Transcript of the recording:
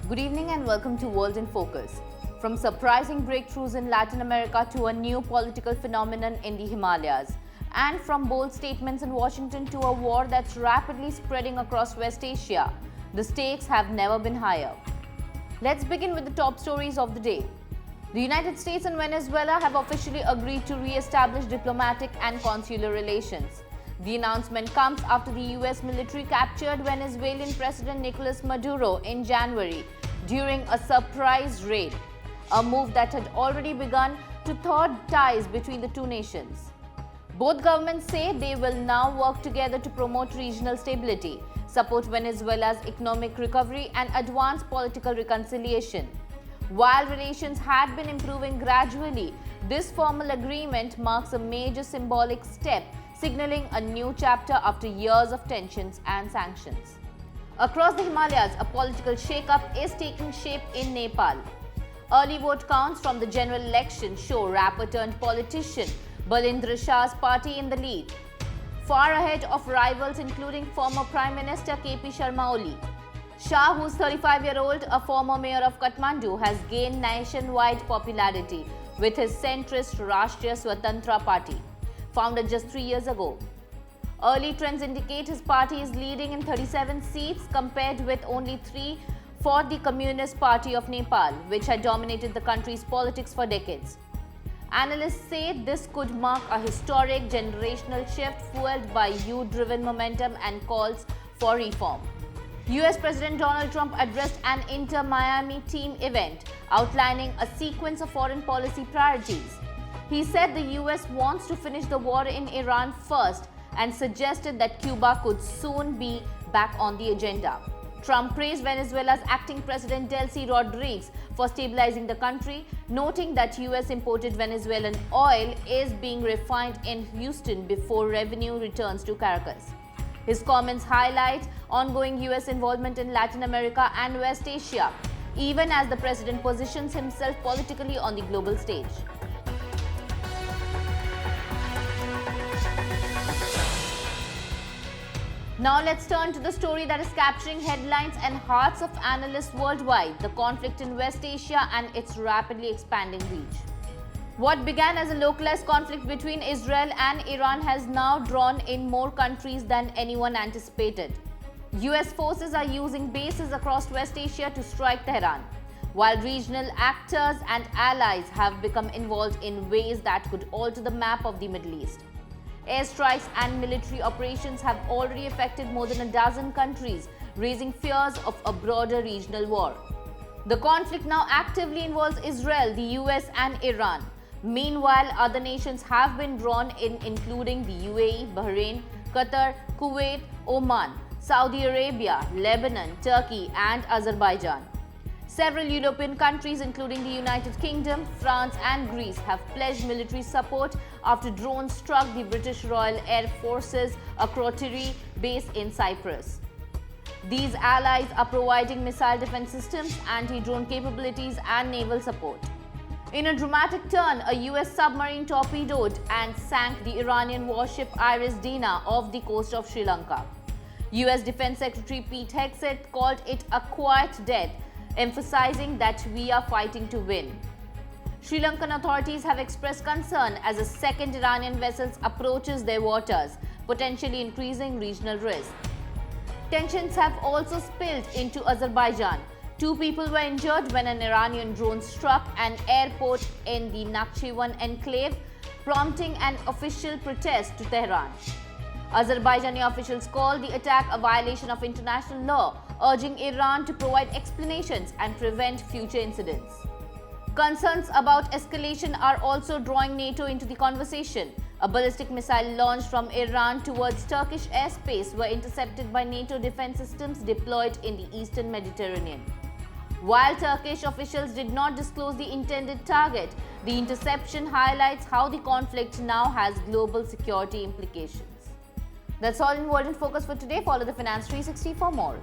Good evening and welcome to World in Focus. From surprising breakthroughs in Latin America to a new political phenomenon in the Himalayas, and from bold statements in Washington to a war that's rapidly spreading across West Asia, the stakes have never been higher. Let's begin with the top stories of the day. The United States and Venezuela have officially agreed to re-establish diplomatic and consular relations. The announcement comes after the US military captured Venezuelan President Nicolás Maduro in January during a surprise raid, a move that had already begun to thaw ties between the two nations. Both governments say they will now work together to promote regional stability, support Venezuela's economic recovery, and advance political reconciliation. While relations had been improving gradually, this formal agreement marks a major symbolic step, signaling a new chapter after years of tensions and sanctions. Across the Himalayas, a political shake-up is taking shape in Nepal. Early vote counts from the general election show rapper-turned-politician Balendra Shah's party in the lead, far ahead of rivals including former Prime Minister KP Sharma Oli. Shah, who's 35-year-old, a former mayor of Kathmandu, has gained nationwide popularity with his centrist Rastriya Swatantra Party, founded just 3 years ago. Early trends indicate his party is leading in 37 seats compared with only 3 for the Communist Party of Nepal, which had dominated the country's politics for decades. Analysts say this could mark a historic generational shift fueled by youth-driven momentum and calls for reform. US President Donald Trump addressed an inter-Miami team event outlining a sequence of foreign policy priorities. He said the US wants to finish the war in Iran first and suggested that Cuba could soon be back on the agenda. Trump praised Venezuela's acting president Delcy Rodriguez for stabilizing the country, noting that US-imported Venezuelan oil is being refined in Houston before revenue returns to Caracas. His comments highlight ongoing US involvement in Latin America and West Asia, even as the president positions himself politically on the global stage. Now let's turn to the story that is capturing headlines and hearts of analysts worldwide, the conflict in West Asia and its rapidly expanding reach. What began as a localized conflict between Israel and Iran has now drawn in more countries than anyone anticipated. US forces are using bases across West Asia to strike Tehran, while regional actors and allies have become involved in ways that could alter the map of the Middle East. Airstrikes and military operations have already affected more than a dozen countries, raising fears of a broader regional war. The conflict now actively involves Israel, the US, and Iran. Meanwhile, other nations have been drawn in, including the UAE, Bahrain, Qatar, Kuwait, Oman, Saudi Arabia, Lebanon, Turkey, and Azerbaijan. Several European countries, including the United Kingdom, France, and Greece, have pledged military support after drones struck the British Royal Air Force's Akrotiri base in Cyprus. These allies are providing missile defense systems, anti-drone capabilities, and naval support. In a dramatic turn, a US submarine torpedoed and sank the Iranian warship Iris Dina off the coast of Sri Lanka. US Defense Secretary Pete Hegseth called it a quiet death, emphasizing that we are fighting to win. Sri Lankan authorities have expressed concern as a second Iranian vessel approaches their waters, potentially increasing regional risk. Tensions have also spilled into Azerbaijan. 2 people were injured when an Iranian drone struck an airport in the Nakhchivan enclave, prompting an official protest to Tehran. Azerbaijani officials call the attack a violation of international law, urging Iran to provide explanations and prevent future incidents. Concerns about escalation are also drawing NATO into the conversation. A ballistic missile launched from Iran towards Turkish airspace were intercepted by NATO defense systems deployed in the eastern Mediterranean. While Turkish officials did not disclose the intended target, the interception highlights how the conflict now has global security implications. That's all in World in Focus for today. Follow the Finance 360 for more.